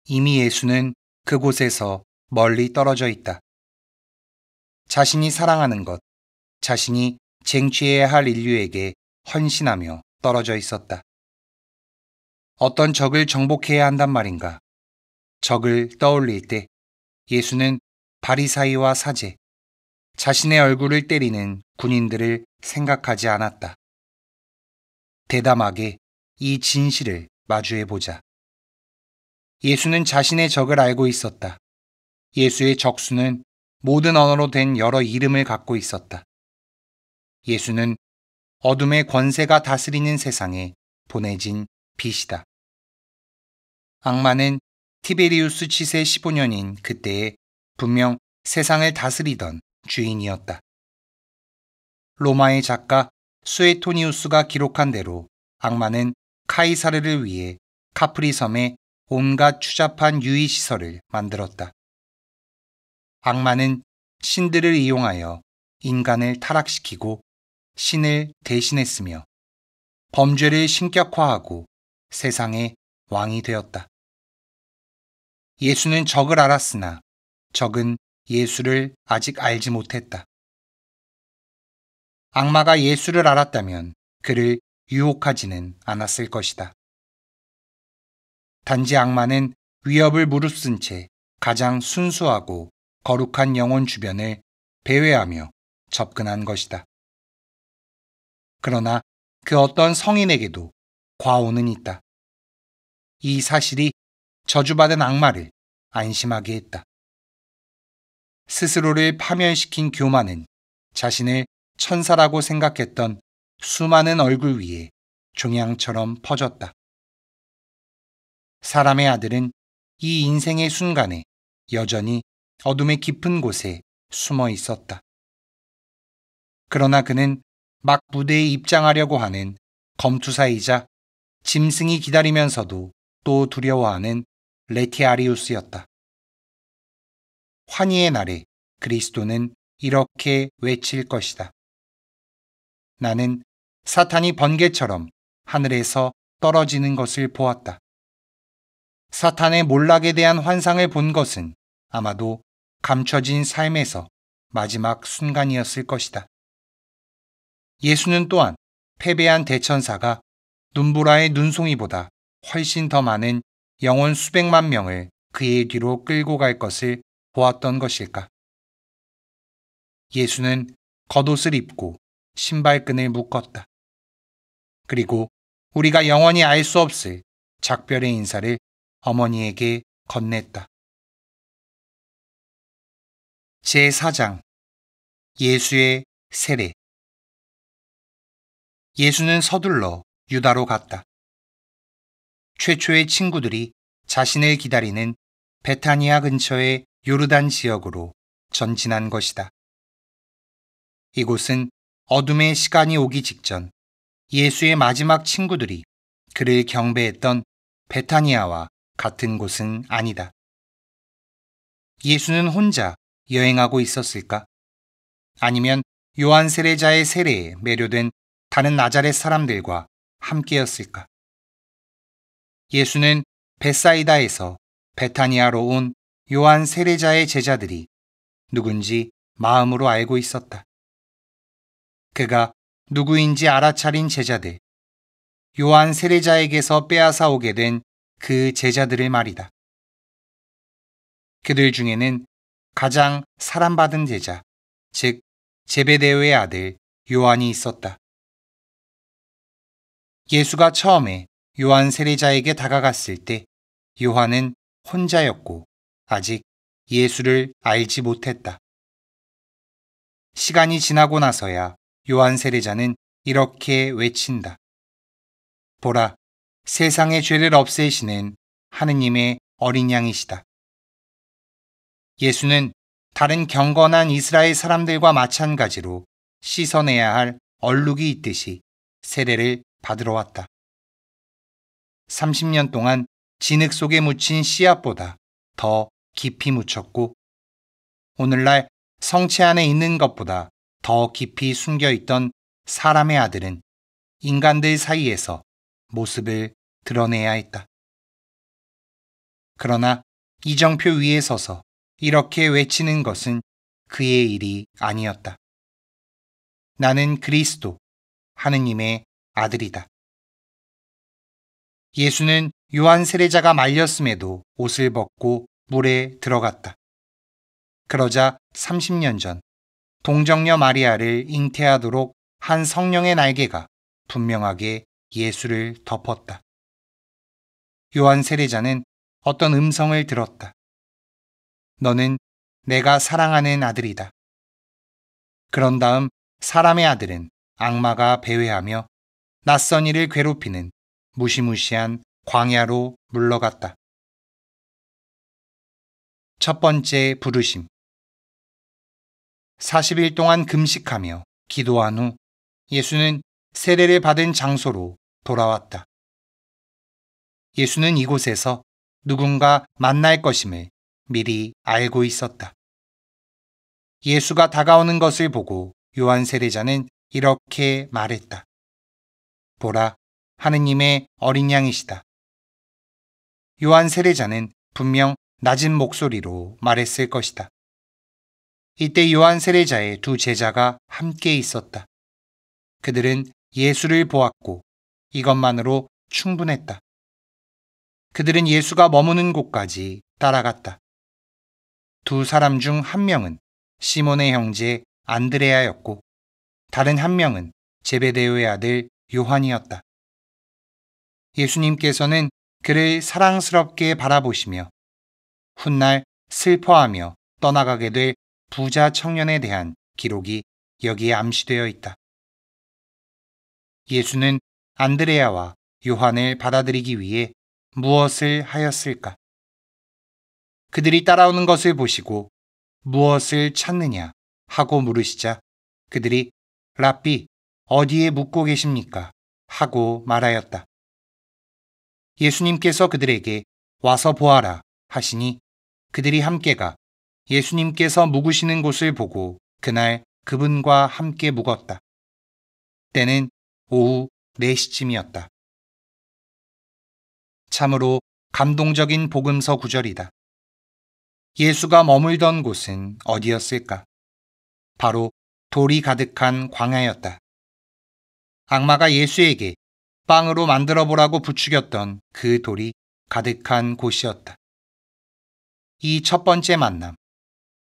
이미 예수는 그곳에서 멀리 떨어져 있다. 자신이 사랑하는 것, 자신이 쟁취해야 할 인류에게 헌신하며 떨어져 있었다. 어떤 적을 정복해야 한단 말인가? 적을 떠올릴 때 예수는 바리사이와 사제, 자신의 얼굴을 때리는 군인들을 생각하지 않았다. 대담하게 이 진실을 마주해보자. 예수는 자신의 적을 알고 있었다. 예수의 적수는 모든 언어로 된 여러 이름을 갖고 있었다. 예수는 어둠의 권세가 다스리는 세상에 보내진 빛이다. 악마는 티베리우스 치세 15년인 그때에 분명 세상을 다스리던 주인이었다. 로마의 작가 수에토니우스가 기록한 대로 악마는 카이사르를 위해 카프리 섬에 온갖 추잡한 유의시설을 만들었다. 악마는 신들을 이용하여 인간을 타락시키고 신을 대신했으며 범죄를 신격화하고 세상의 왕이 되었다. 예수는 적을 알았으나 적은 예수를 아직 알지 못했다. 악마가 예수를 알았다면 그를 유혹하지는 않았을 것이다. 단지 악마는 위협을 무릅쓴 채 가장 순수하고 거룩한 영혼 주변을 배회하며 접근한 것이다. 그러나 그 어떤 성인에게도 과오는 있다. 이 사실이 저주받은 악마를 안심하게 했다. 스스로를 파멸시킨 교만은 자신을 천사라고 생각했던 수많은 얼굴 위에 종양처럼 퍼졌다. 사람의 아들은 이 인생의 순간에 여전히 어둠의 깊은 곳에 숨어 있었다. 그러나 그는 막 무대에 입장하려고 하는 검투사이자 짐승이 기다리면서도 또 두려워하는 레티아리우스였다. 환희의 날에 그리스도는 이렇게 외칠 것이다. 나는 사탄이 번개처럼 하늘에서 떨어지는 것을 보았다. 사탄의 몰락에 대한 환상을 본 것은 아마도 감춰진 삶에서 마지막 순간이었을 것이다. 예수는 또한 패배한 대천사가 눈보라의 눈송이보다 훨씬 더 많은 영혼 수백만 명을 그의 뒤로 끌고 갈 것을 보았던 것일까? 예수는 겉옷을 입고 신발끈을 묶었다. 그리고 우리가 영원히 알 수 없을 작별의 인사를 어머니에게 건넸다. 제4장 예수의 세례. 예수는 서둘러 유다로 갔다. 최초의 친구들이 자신을 기다리는 베타니아 근처의 요르단 지역으로 전진한 것이다. 이곳은 어둠의 시간이 오기 직전 예수의 마지막 친구들이 그를 경배했던 베타니아와 같은 곳은 아니다. 예수는 혼자 여행하고 있었을까? 아니면 요한 세례자의 세례에 매료된 다른 나자렛 사람들과 함께였을까? 예수는 벳사이다에서 베타니아로 온 요한 세례자의 제자들이 누군지 마음으로 알고 있었다. 그가 누구인지 알아차린 제자들, 요한 세례자에게서 빼앗아 오게 된 그 제자들을 말이다. 그들 중에는 가장 사랑받은 제자, 즉 제베데오의 아들 요한이 있었다. 예수가 처음에 요한 세례자에게 다가갔을 때 요한은 혼자였고 아직 예수를 알지 못했다. 시간이 지나고 나서야 요한 세례자는 이렇게 외친다. 보라, 세상의 죄를 없애시는 하느님의 어린 양이시다. 예수는 다른 경건한 이스라엘 사람들과 마찬가지로 씻어내야 할 얼룩이 있듯이 세례를 받으러 왔다. 30년 동안 진흙 속에 묻힌 씨앗보다 더 깊이 묻혔고 오늘날 성체 안에 있는 것보다 더 깊이 숨겨 있던 사람의 아들은 인간들 사이에서 모습을 드러내야 했다. 그러나 이정표 위에 서서 이렇게 외치는 것은 그의 일이 아니었다. 나는 그리스도, 하느님의 아들이다. 예수는 요한 세례자가 말렸음에도 옷을 벗고 물에 들어갔다. 그러자 30년 전 동정녀 마리아를 잉태하도록 한 성령의 날개가 분명하게 예수를 덮었다. 요한 세례자는 어떤 음성을 들었다. 너는 내가 사랑하는 아들이다. 그런 다음 사람의 아들은 악마가 배회하며 낯선 이를 괴롭히는 무시무시한 광야로 물러갔다. 첫 번째 부르심. 40일 동안 금식하며 기도한 후 예수는 세례를 받은 장소로 돌아왔다. 예수는 이곳에서 누군가 만날 것임을 미리 알고 있었다. 예수가 다가오는 것을 보고 요한 세례자는 이렇게 말했다. 보라, 하느님의 어린 양이시다. 요한 세례자는 분명 낮은 목소리로 말했을 것이다. 이때 요한 세례자의 두 제자가 함께 있었다. 그들은 예수를 보았고 이것만으로 충분했다. 그들은 예수가 머무는 곳까지 따라갔다. 두 사람 중 한 명은 시몬의 형제 안드레아였고 다른 한 명은 제베데오의 아들 요한이었다. 예수님께서는 그를 사랑스럽게 바라보시며 훗날 슬퍼하며 떠나가게 될 부자 청년에 대한 기록이 여기에 암시되어 있다. 예수는 안드레아와 요한을 받아들이기 위해 무엇을 하였을까? 그들이 따라오는 것을 보시고 무엇을 찾느냐 하고 물으시자 그들이 랍비, 어디에 묵고 계십니까? 하고 말하였다. 예수님께서 그들에게 와서 보아라 하시니 그들이 함께가 예수님께서 묵으시는 곳을 보고 그날 그분과 함께 묵었다. 때는 오후 4시쯤이었다. 참으로 감동적인 복음서 구절이다. 예수가 머물던 곳은 어디였을까? 바로 돌이 가득한 광야였다. 악마가 예수에게 빵으로 만들어 보라고 부추겼던 그 돌이 가득한 곳이었다. 이 첫 번째 만남,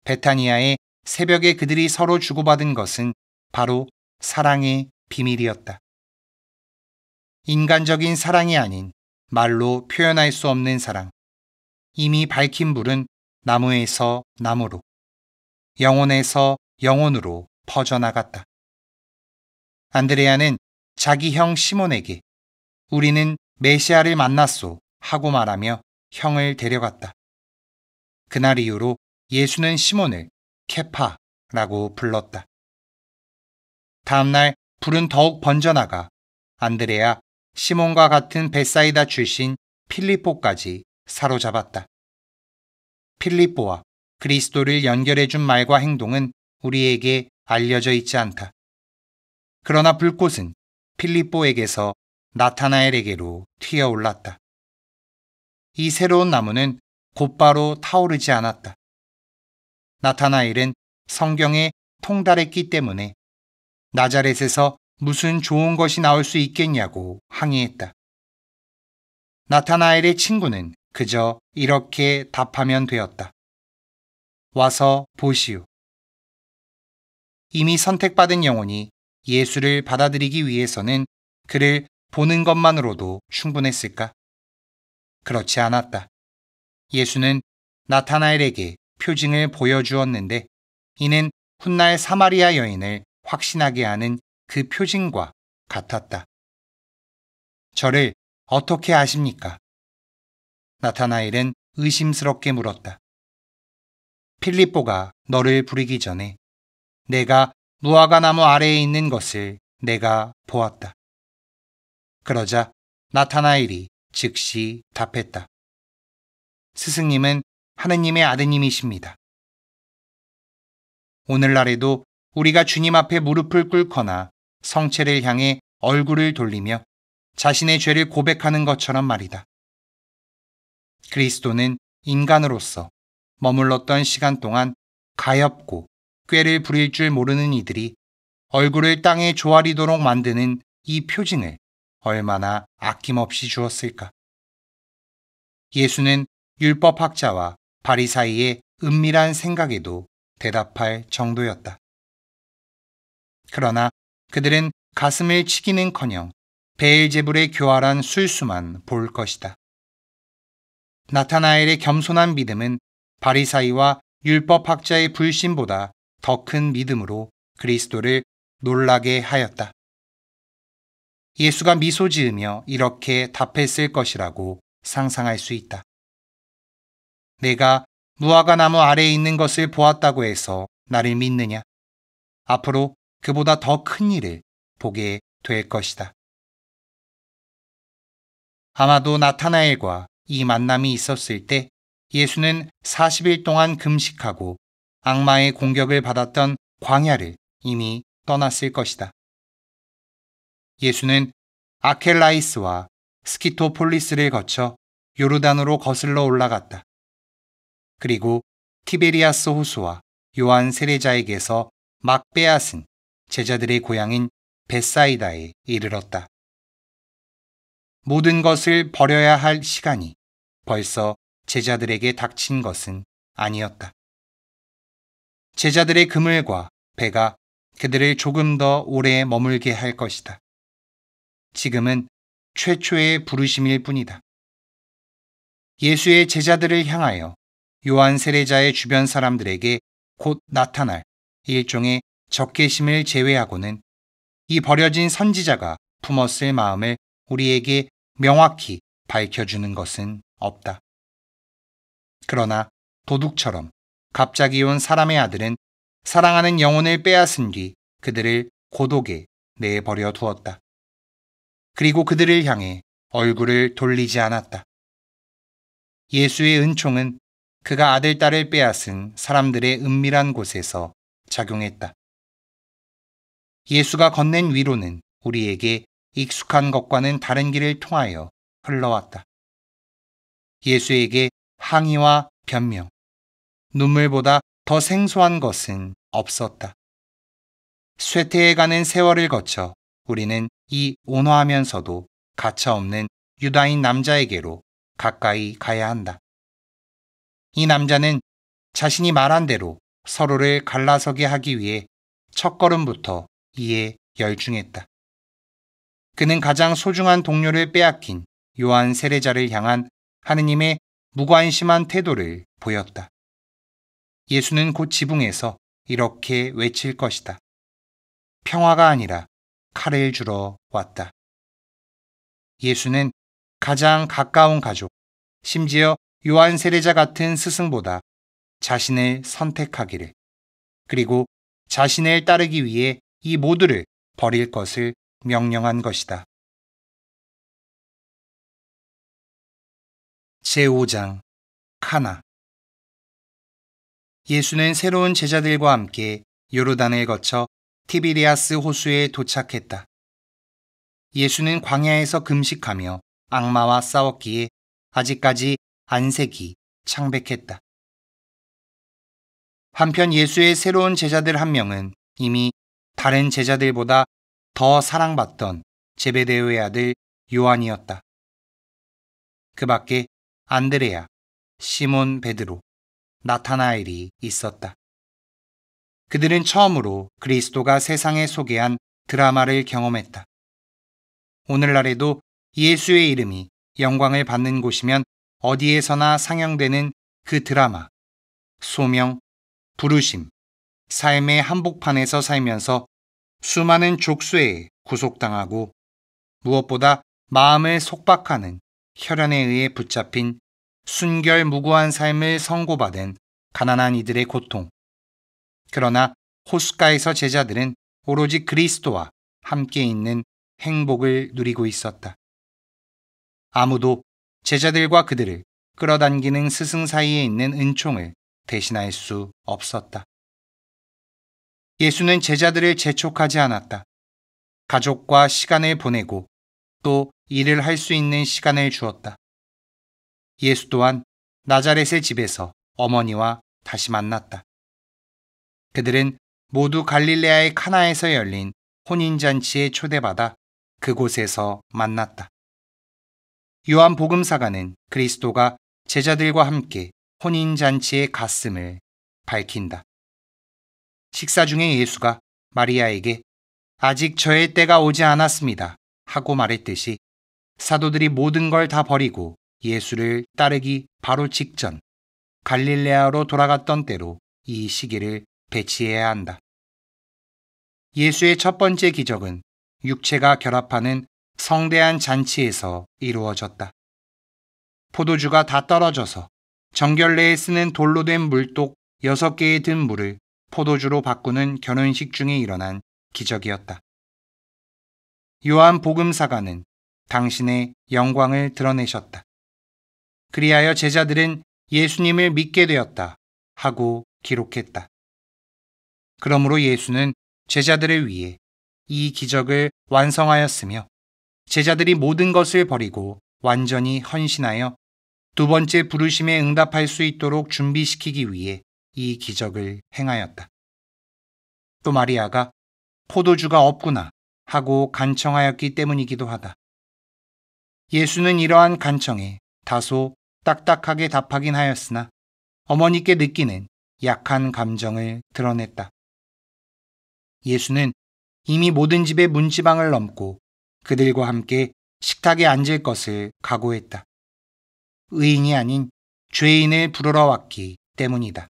베타니아의 새벽에 그들이 서로 주고받은 것은 바로 사랑의 비밀이었다. 인간적인 사랑이 아닌 말로 표현할 수 없는 사랑. 이미 밝힌 불은 나무에서 나무로, 영혼에서 영혼으로 퍼져나갔다. 안드레아는 자기 형 시몬에게 우리는 메시아를 만났소 하고 말하며 형을 데려갔다. 그날 이후로 예수는 시몬을 케파라고 불렀다. 다음날 불은 더욱 번져나가 안드레아, 시몬과 같은 벳사이다 출신 필립보까지 사로잡았다. 필립보와 그리스도를 연결해준 말과 행동은 우리에게 알려져 있지 않다. 그러나 불꽃은 필립보에게서 나타나엘에게로 튀어올랐다. 이 새로운 나무는 곧바로 타오르지 않았다. 나타나엘은 성경에 통달했기 때문에 나자렛에서 무슨 좋은 것이 나올 수 있겠냐고 항의했다. 나타나엘의 친구는 그저 이렇게 답하면 되었다. 와서 보시오. 이미 선택받은 영혼이 예수를 받아들이기 위해서는 그를 보는 것만으로도 충분했을까? 그렇지 않았다. 예수는 나타나엘에게 표징을 보여주었는데 이는 훗날 사마리아 여인을 확신하게 하는 그 표징과 같았다. 저를 어떻게 아십니까? 나타나엘은 의심스럽게 물었다. 필립보가 너를 부리기 전에 내가 무화과 나무 아래에 있는 것을 내가 보았다. 그러자 나타나엘이 즉시 답했다. 스승님은 하느님의 아드님이십니다. 오늘날에도 우리가 주님 앞에 무릎을 꿇거나 성체를 향해 얼굴을 돌리며 자신의 죄를 고백하는 것처럼 말이다. 그리스도는 인간으로서 머물렀던 시간 동안 가엾고 꾀를 부릴 줄 모르는 이들이 얼굴을 땅에 조아리도록 만드는 이 표징을 얼마나 아낌없이 주었을까. 예수는 율법학자와 바리사이의 은밀한 생각에도 대답할 정도였다. 그러나 그들은 가슴을 치기는커녕 베엘제불의 교활한 술수만 볼 것이다. 나타나엘의 겸손한 믿음은 바리사이와 율법학자의 불신보다 더 큰 믿음으로 그리스도를 놀라게 하였다. 예수가 미소 지으며 이렇게 답했을 것이라고 상상할 수 있다. 내가 무화과 나무 아래에 있는 것을 보았다고 해서 나를 믿느냐? 앞으로 그보다 더 큰 일을 보게 될 것이다. 아마도 나타나엘과 이 만남이 있었을 때 예수는 40일 동안 금식하고 악마의 공격을 받았던 광야를 이미 떠났을 것이다. 예수는 아켈라이스와 스키토폴리스를 거쳐 요르단으로 거슬러 올라갔다. 그리고 티베리아스 호수와 요한 세례자에게서 막 빼앗은 제자들의 고향인 벳사이다에 이르렀다. 모든 것을 버려야 할 시간이 벌써 제자들에게 닥친 것은 아니었다. 제자들의 그물과 배가 그들을 조금 더 오래 머물게 할 것이다. 지금은 최초의 부르심일 뿐이다. 예수의 제자들을 향하여 요한 세례자의 주변 사람들에게 곧 나타날 일종의 적개심을 제외하고는 이 버려진 선지자가 품었을 마음을 우리에게 명확히 밝혀주는 것은 없다. 그러나 도둑처럼 갑자기 온 사람의 아들은 사랑하는 영혼을 빼앗은 뒤 그들을 고독에 내버려 두었다. 그리고 그들을 향해 얼굴을 돌리지 않았다. 예수의 은총은 그가 아들, 딸을 빼앗은 사람들의 은밀한 곳에서 작용했다. 예수가 건넨 위로는 우리에게 익숙한 것과는 다른 길을 통하여 흘러왔다. 예수에게 항의와 변명, 눈물보다 더 생소한 것은 없었다. 쇠퇴해가는 세월을 거쳐 우리는 이 온화하면서도 가차없는 유다인 남자에게로 가까이 가야 한다. 이 남자는 자신이 말한 대로 서로를 갈라서게 하기 위해 첫걸음부터 이에 열중했다. 그는 가장 소중한 동료를 빼앗긴 요한 세례자를 향한 하느님의 무관심한 태도를 보였다. 예수는 곧 지붕에서 이렇게 외칠 것이다. 평화가 아니라 칼을 주러 왔다. 예수는 가장 가까운 가족, 심지어 요한 세례자 같은 스승보다 자신을 선택하기를, 그리고 자신을 따르기 위해 이 모두를 버릴 것을 명령한 것이다. 제5장 카나. 예수는 새로운 제자들과 함께 요르단을 거쳐 티비리아스 호수에 도착했다. 예수는 광야에서 금식하며 악마와 싸웠기에 아직까지 안색이 창백했다. 한편 예수의 새로운 제자들 한 명은 이미 다른 제자들보다 더 사랑받던 제베데오의 아들 요한이었다. 그 밖에 안드레아, 시몬 베드로, 나타나엘이 있었다. 그들은 처음으로 그리스도가 세상에 소개한 드라마를 경험했다. 오늘날에도 예수의 이름이 영광을 받는 곳이면 어디에서나 상영되는 그 드라마, 소명, 부르심, 삶의 한복판에서 살면서 수많은 족쇄에 구속당하고 무엇보다 마음을 속박하는 혈연에 의해 붙잡힌 순결무구한 삶을 선고받은 가난한 이들의 고통. 그러나 호숫가에서 제자들은 오로지 그리스도와 함께 있는 행복을 누리고 있었다. 아무도 제자들과 그들을 끌어당기는 스승 사이에 있는 은총을 대신할 수 없었다. 예수는 제자들을 재촉하지 않았다. 가족과 시간을 보내고 또 일을 할 수 있는 시간을 주었다. 예수 또한 나자렛의 집에서 어머니와 다시 만났다. 그들은 모두 갈릴레아의 카나에서 열린 혼인잔치에 초대받아 그곳에서 만났다. 요한 복음사가는 그리스도가 제자들과 함께 혼인잔치에 갔음을 밝힌다. 식사 중에 예수가 마리아에게 아직 저의 때가 오지 않았습니다 하고 말했듯이 사도들이 모든 걸 다 버리고 예수를 따르기 바로 직전 갈릴레아로 돌아갔던 때로 이 시기를 배치해야 한다. 예수의 첫 번째 기적은 육체가 결합하는 성대한 잔치에서 이루어졌다. 포도주가 다 떨어져서 정결례에 쓰는 돌로 된 물독 6개에 든 물을 포도주로 바꾸는 결혼식 중에 일어난 기적이었다. 요한 복음사가는 당신의 영광을 드러내셨다. 그리하여 제자들은 예수님을 믿게 되었다 하고 기록했다. 그러므로 예수는 제자들을 위해 이 기적을 완성하였으며 제자들이 모든 것을 버리고 완전히 헌신하여 두 번째 부르심에 응답할 수 있도록 준비시키기 위해 이 기적을 행하였다. 또 마리아가 포도주가 없구나 하고 간청하였기 때문이기도 하다. 예수는 이러한 간청에 다소 딱딱하게 답하긴 하였으나 어머니께 느끼는 약한 감정을 드러냈다. 예수는 이미 모든 집의 문지방을 넘고 그들과 함께 식탁에 앉을 것을 각오했다. 의인이 아닌 죄인을 부르러 왔기 때문이다.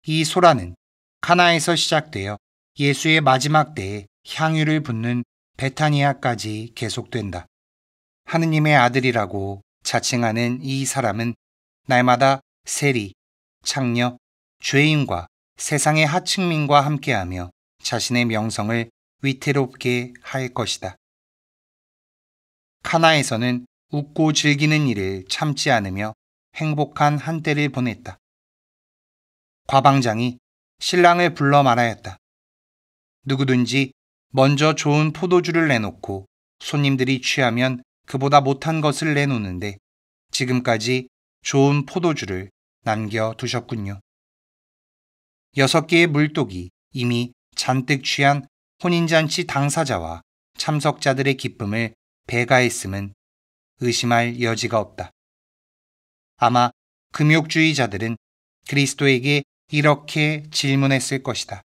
이 소라는 카나에서 시작되어 예수의 마지막 때에 향유를 붓는 베타니아까지 계속된다. 하느님의 아들이라고 자칭하는 이 사람은 날마다 세리, 창녀, 죄인과 세상의 하층민과 함께하며 자신의 명성을 위태롭게 할 것이다. 카나에서는 웃고 즐기는 일을 참지 않으며 행복한 한때를 보냈다. 과방장이 신랑을 불러 말하였다. 누구든지 먼저 좋은 포도주를 내놓고 손님들이 취하면 그보다 못한 것을 내놓는데 지금까지 좋은 포도주를 남겨두셨군요. 6개의 물독이 이미 잔뜩 취한 혼인잔치 당사자와 참석자들의 기쁨을 배가했음은 의심할 여지가 없다. 아마 금욕주의자들은 그리스도에게 이렇게 질문했을 것이다.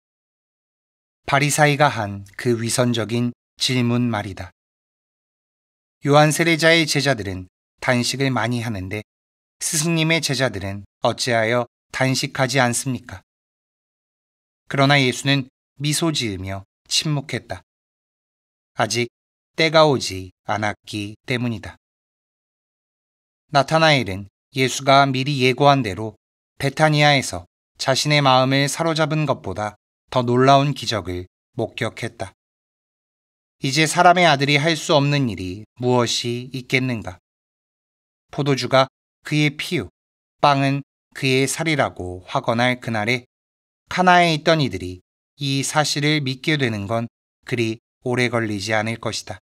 바리사이가 한 그 위선적인 질문 말이다. 요한 세례자의 제자들은 단식을 많이 하는데 스승님의 제자들은 어찌하여 단식하지 않습니까? 그러나 예수는 미소 지으며 침묵했다. 아직 때가 오지 않았기 때문이다. 나타나엘은 예수가 미리 예고한 대로 베타니아에서 자신의 마음을 사로잡은 것보다 더 놀라운 기적을 목격했다. 이제 사람의 아들이 할 수 없는 일이 무엇이 있겠는가? 포도주가 그의 피요, 빵은 그의 살이라고 확언할 그날에 카나에 있던 이들이 이 사실을 믿게 되는 건 그리 오래 걸리지 않을 것이다.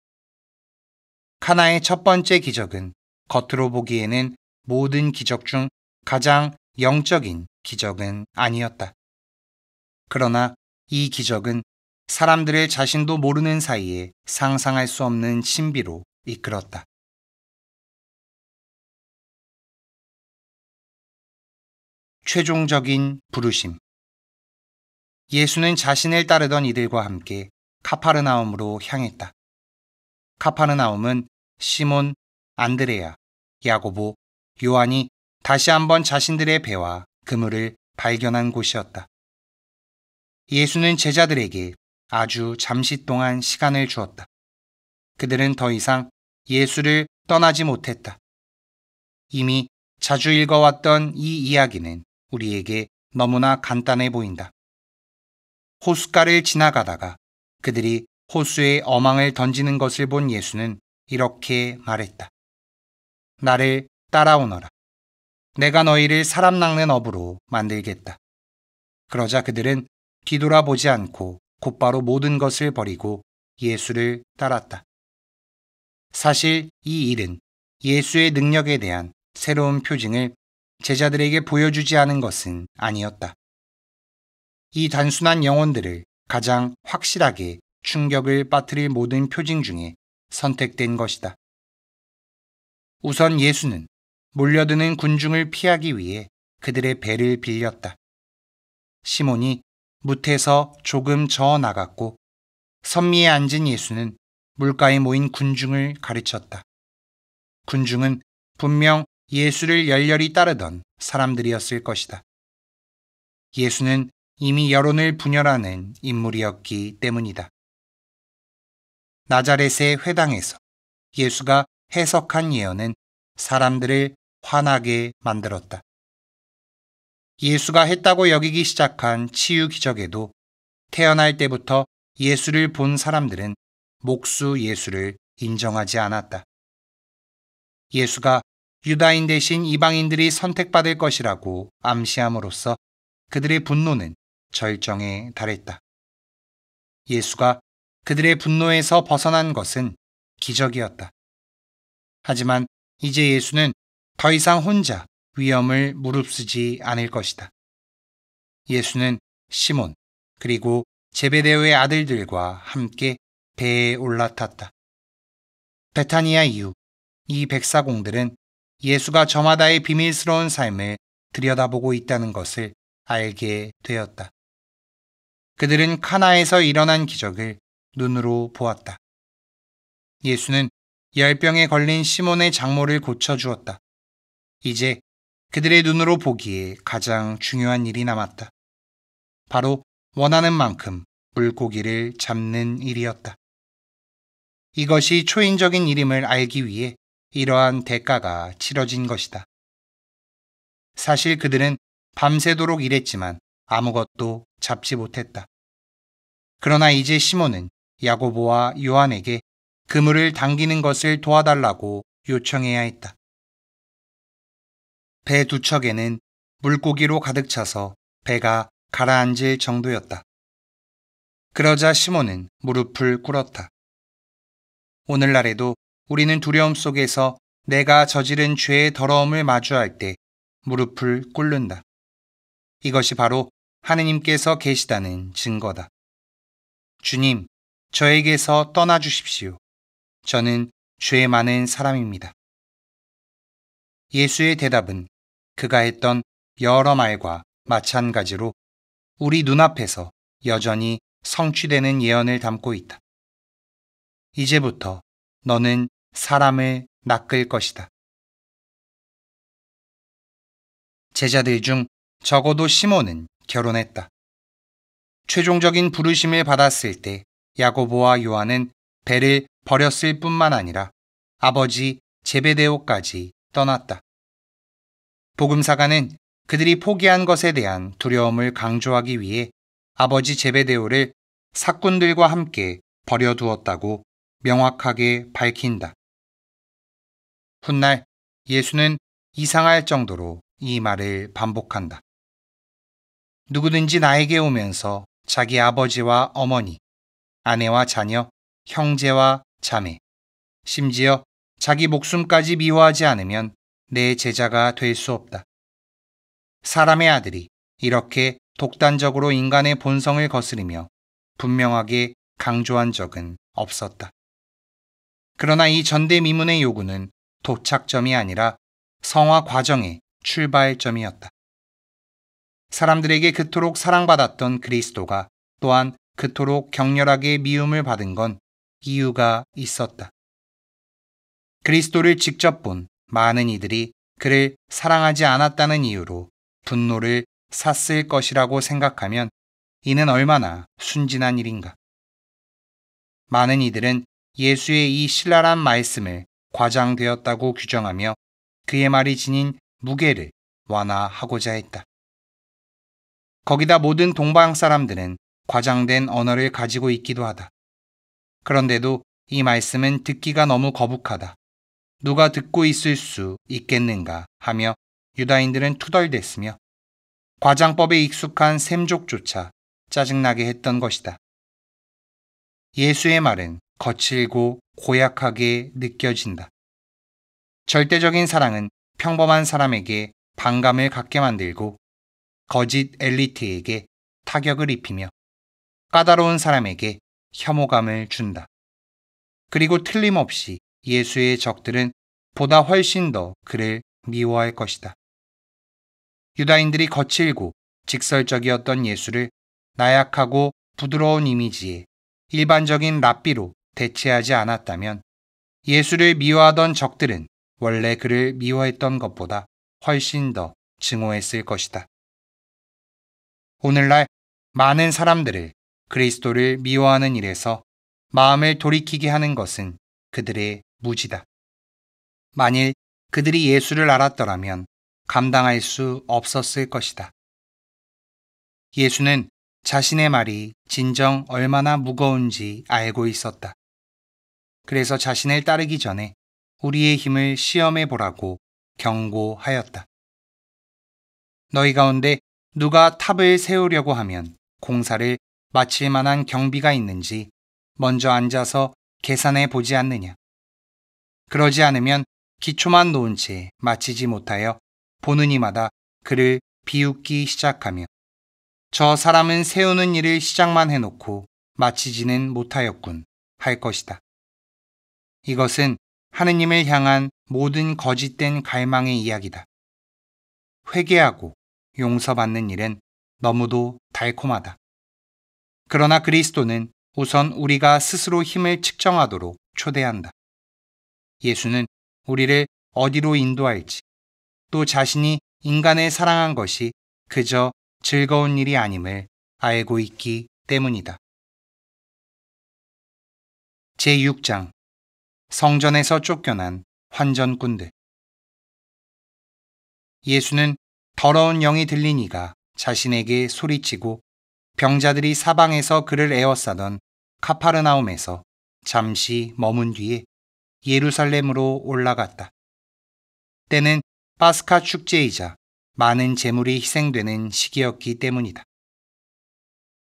카나의 첫 번째 기적은 겉으로 보기에는 모든 기적 중 가장 영적인 기적은 아니었다. 그러나 이 기적은 사람들을 자신도 모르는 사이에 상상할 수 없는 신비로 이끌었다. 최종적인 부르심. 예수는 자신을 따르던 이들과 함께 카파르나움으로 향했다. 카파르나움은 시몬, 안드레아, 야고보, 요한이 다시 한번 자신들의 배와 그물을 발견한 곳이었다. 예수는 제자들에게 아주 잠시 동안 시간을 주었다. 그들은 더 이상 예수를 떠나지 못했다. 이미 자주 읽어왔던 이 이야기는 우리에게 너무나 간단해 보인다. 호숫가를 지나가다가 그들이 호수에 어망을 던지는 것을 본 예수는 이렇게 말했다. 나를 따라오너라. 내가 너희를 사람 낚는 어부로 만들겠다. 그러자 그들은 뒤돌아보지 않고 곧바로 모든 것을 버리고 예수를 따랐다. 사실 이 일은 예수의 능력에 대한 새로운 표징을 제자들에게 보여주지 않은 것은 아니었다. 이 단순한 영혼들을 가장 확실하게 충격을 빠뜨릴 모든 표징 중에 선택된 것이다. 우선 예수는 몰려드는 군중을 피하기 위해 그들의 배를 빌렸다. 시몬이 뭇에서 조금 저어 나갔고 선미에 앉은 예수는 물가에 모인 군중을 가르쳤다. 군중은 분명 예수를 열렬히 따르던 사람들이었을 것이다. 예수는 이미 여론을 분열하는 인물이었기 때문이다. 나자렛의 회당에서 예수가 해석한 예언은 사람들을 화나게 만들었다. 예수가 했다고 여기기 시작한 치유 기적에도 태어날 때부터 예수를 본 사람들은 목수 예수를 인정하지 않았다. 예수가 유다인 대신 이방인들이 선택받을 것이라고 암시함으로써 그들의 분노는 절정에 달했다. 예수가 그들의 분노에서 벗어난 것은 기적이었다. 하지만 이제 예수는 더 이상 혼자 위험을 무릅쓰지 않을 것이다. 예수는 시몬 그리고 제베데오의 아들들과 함께 배에 올라탔다. 베타니아 이후 이 백사공들은 예수가 저마다의 비밀스러운 삶을 들여다보고 있다는 것을 알게 되었다. 그들은 카나에서 일어난 기적을 눈으로 보았다. 예수는 열병에 걸린 시몬의 장모를 고쳐주었다. 이제 그들의 눈으로 보기에 가장 중요한 일이 남았다. 바로 원하는 만큼 물고기를 잡는 일이었다. 이것이 초인적인 일임을 알기 위해 이러한 대가가 치러진 것이다. 사실 그들은 밤새도록 일했지만 아무것도 잡지 못했다. 그러나 이제 시몬은 야고보와 요한에게 그물을 당기는 것을 도와달라고 요청해야 했다. 배 두 척에는 물고기로 가득 차서 배가 가라앉을 정도였다. 그러자 시몬은 무릎을 꿇었다. 오늘날에도 우리는 두려움 속에서 내가 저지른 죄의 더러움을 마주할 때 무릎을 꿇는다. 이것이 바로 하느님께서 계시다는 증거다. 주님, 저에게서 떠나주십시오. 저는 죄 많은 사람입니다. 예수의 대답은 그가 했던 여러 말과 마찬가지로 우리 눈앞에서 여전히 성취되는 예언을 담고 있다. 이제부터 너는 사람을 낚을 것이다. 제자들 중 적어도 시몬은 결혼했다. 최종적인 부르심을 받았을 때 야고보와 요한은 배를 버렸을 뿐만 아니라 아버지 제베데오까지 떠났다. 복음사가는 그들이 포기한 것에 대한 두려움을 강조하기 위해 아버지 제베데오를 사꾼들과 함께 버려두었다고 명확하게 밝힌다. 훗날 예수는 이상할 정도로 이 말을 반복한다. 누구든지 나에게 오면서 자기 아버지와 어머니, 아내와 자녀, 형제와 자매, 심지어 자기 목숨까지 미워하지 않으면 내 제자가 될 수 없다. 사람의 아들이 이렇게 독단적으로 인간의 본성을 거스르며 분명하게 강조한 적은 없었다. 그러나 이 전대미문의 요구는 도착점이 아니라 성화 과정의 출발점이었다. 사람들에게 그토록 사랑받았던 그리스도가 또한 그토록 격렬하게 미움을 받은 건 이유가 있었다. 그리스도를 직접 본 많은 이들이 그를 사랑하지 않았다는 이유로 분노를 샀을 것이라고 생각하면 이는 얼마나 순진한 일인가. 많은 이들은 예수의 이 신랄한 말씀을 과장되었다고 규정하며 그의 말이 지닌 무게를 완화하고자 했다. 거기다 모든 동방 사람들은 과장된 언어를 가지고 있기도 하다. 그런데도 이 말씀은 듣기가 너무 거북하다. 누가 듣고 있을 수 있겠는가 하며 유다인들은 투덜댔으며 과장법에 익숙한 셈족조차 짜증나게 했던 것이다. 예수의 말은 거칠고 고약하게 느껴진다. 절대적인 사랑은 평범한 사람에게 반감을 갖게 만들고 거짓 엘리트에게 타격을 입히며 까다로운 사람에게 혐오감을 준다. 그리고 틀림없이 예수의 적들은 보다 훨씬 더 그를 미워할 것이다. 유다인들이 거칠고 직설적이었던 예수를 나약하고 부드러운 이미지의 일반적인 랍비로 대체하지 않았다면 예수를 미워하던 적들은 원래 그를 미워했던 것보다 훨씬 더 증오했을 것이다. 오늘날 많은 사람들을 그리스도를 미워하는 일에서 마음을 돌이키게 하는 것은 그들의 무지다. 만일 그들이 예수를 알았더라면 감당할 수 없었을 것이다. 예수는 자신의 말이 진정 얼마나 무거운지 알고 있었다. 그래서 자신을 따르기 전에 우리의 힘을 시험해 보라고 경고하였다. 너희 가운데 누가 탑을 세우려고 하면 공사를 마칠 만한 경비가 있는지 먼저 앉아서 계산해 보지 않느냐. 그러지 않으면 기초만 놓은 채 마치지 못하여 보는 이마다 그를 비웃기 시작하며 저 사람은 세우는 일을 시작만 해놓고 마치지는 못하였군 할 것이다. 이것은 하느님을 향한 모든 거짓된 갈망의 이야기다. 회개하고 용서받는 일은 너무도 달콤하다. 그러나 그리스도는 우선 우리가 스스로 힘을 측정하도록 초대한다. 예수는 우리를 어디로 인도할지, 또 자신이 인간을 사랑한 것이 그저 즐거운 일이 아님을 알고 있기 때문이다. 제6장 성전에서 쫓겨난 환전꾼들. 예수는 더러운 영이 들린 이가 자신에게 소리치고 병자들이 사방에서 그를 에워싸던 카파르나움에서 잠시 머문 뒤에 예루살렘으로 올라갔다. 때는 파스카 축제이자 많은 제물이 희생되는 시기였기 때문이다.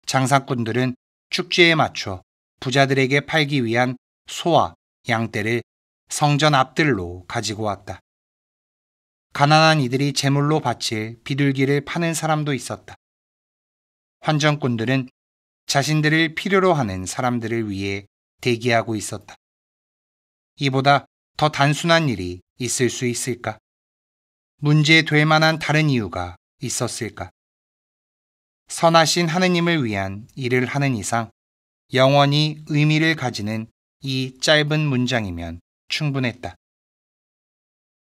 장사꾼들은 축제에 맞춰 부자들에게 팔기 위한 소와 양떼를 성전 앞들로 가지고 왔다. 가난한 이들이 제물로 바칠 비둘기를 파는 사람도 있었다. 환전꾼들은 자신들을 필요로 하는 사람들을 위해 대기하고 있었다. 이보다 더 단순한 일이 있을 수 있을까? 문제될 만한 다른 이유가 있었을까? 선하신 하느님을 위한 일을 하는 이상 영원히 의미를 가지는 이 짧은 문장이면 충분했다.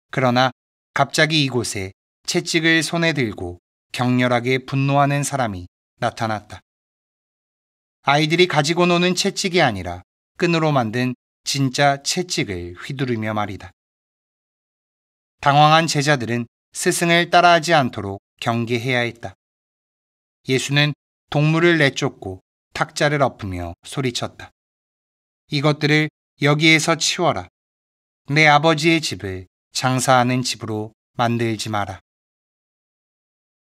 그러나 갑자기 이곳에 채찍을 손에 들고 격렬하게 분노하는 사람이 나타났다. 아이들이 가지고 노는 채찍이 아니라 끈으로 만든 진짜 채찍을 휘두르며 말이다. 당황한 제자들은 스승을 따라하지 않도록 경계해야 했다. 예수는 동물을 내쫓고 탁자를 엎으며 소리쳤다. 이것들을 여기에서 치워라. 내 아버지의 집을 장사하는 집으로 만들지 마라.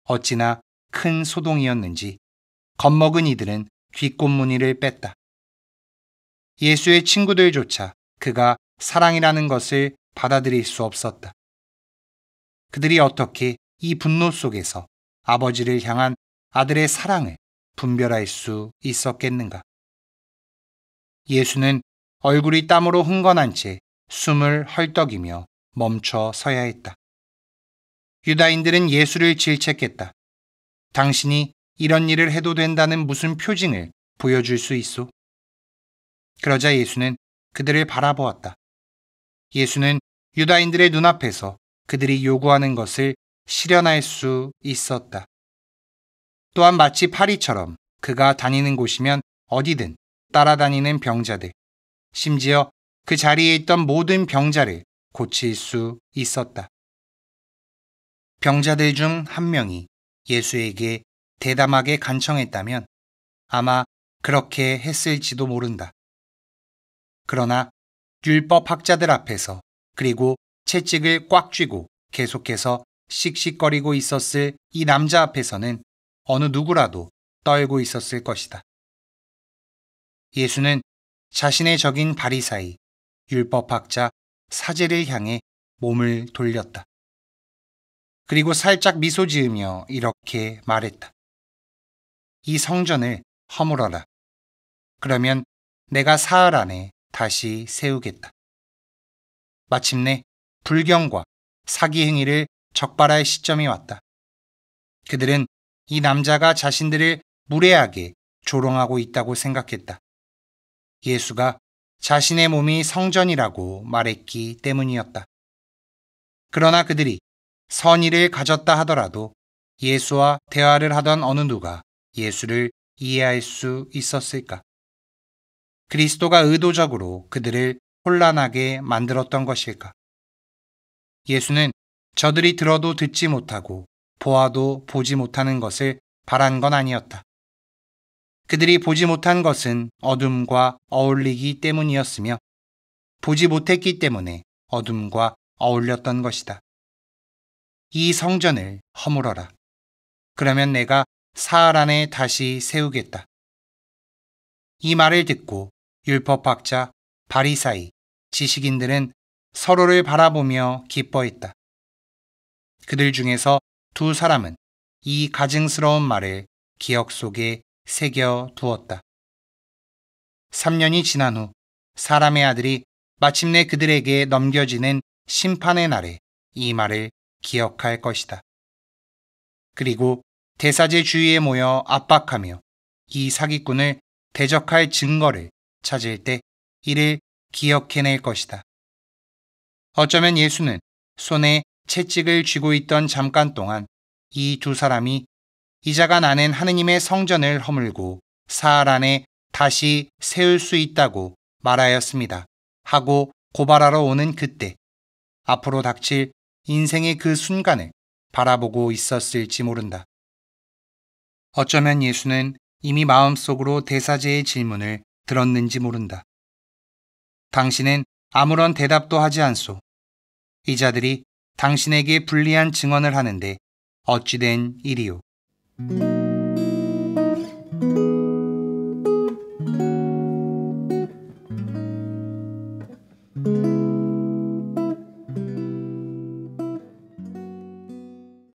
어찌나 큰 소동이었는지 겁먹은 이들은 뒷꽃무늬를 뺐다. 예수의 친구들조차 그가 사랑이라는 것을 받아들일 수 없었다. 그들이 어떻게 이 분노 속에서 아버지를 향한 아들의 사랑을 분별할 수 있었겠는가? 예수는 얼굴이 땀으로 흥건한 채 숨을 헐떡이며 멈춰 서야 했다. 유다인들은 예수를 질책했다. 당신이 이런 일을 해도 된다는 무슨 표징을 보여줄 수 있소? 그러자 예수는 그들을 바라보았다. 예수는 유다인들의 눈앞에서 그들이 요구하는 것을 실현할 수 있었다. 또한 마치 파리처럼 그가 다니는 곳이면 어디든 따라다니는 병자들, 심지어 그 자리에 있던 모든 병자를 고칠 수 있었다. 병자들 중 한 명이 예수에게 대담하게 간청했다면 아마 그렇게 했을지도 모른다. 그러나 율법학자들 앞에서 그리고 채찍을 꽉 쥐고 계속해서 씩씩거리고 있었을 이 남자 앞에서는 어느 누구라도 떨고 있었을 것이다. 예수는 자신의 적인 바리사이, 율법학자 사제를 향해 몸을 돌렸다. 그리고 살짝 미소 지으며 이렇게 말했다. 이 성전을 허물어라. 그러면 내가 사흘 안에 다시 세우겠다. 마침내 불경과 사기 행위를 적발할 시점이 왔다. 그들은 이 남자가 자신들을 무례하게 조롱하고 있다고 생각했다. 예수가 자신의 몸이 성전이라고 말했기 때문이었다. 그러나 그들이 선의를 가졌다 하더라도 예수와 대화를 하던 어느 누가 예수를 이해할 수 있었을까? 그리스도가 의도적으로 그들을 혼란하게 만들었던 것일까? 예수는 저들이 들어도 듣지 못하고 보아도 보지 못하는 것을 바란 건 아니었다. 그들이 보지 못한 것은 어둠과 어울리기 때문이었으며 보지 못했기 때문에 어둠과 어울렸던 것이다. 이 성전을 허물어라. 그러면 내가 사흘 안에 다시 세우겠다. 이 말을 듣고 율법학자, 바리사이, 지식인들은 서로를 바라보며 기뻐했다. 그들 중에서 두 사람은 이 가증스러운 말을 기억 속에 새겨 두었다. 3년이 지난 후 사람의 아들이 마침내 그들에게 넘겨지는 심판의 날에 이 말을 기억할 것이다. 그리고 대사제 주위에 모여 압박하며 이 사기꾼을 대적할 증거를 찾을 때 이를 기억해낼 것이다. 어쩌면 예수는 손에 채찍을 쥐고 있던 잠깐 동안 이 두 사람이 이자가 나는 하느님의 성전을 허물고 사흘 안에 다시 세울 수 있다고 말하였습니다. 하고 고발하러 오는 그때 앞으로 닥칠 인생의 그 순간을 바라보고 있었을지 모른다. 어쩌면 예수는 이미 마음속으로 대사제의 질문을 들었는지 모른다. 당신은 아무런 대답도 하지 않소. 이 자들이 당신에게 불리한 증언을 하는데 어찌된 일이오.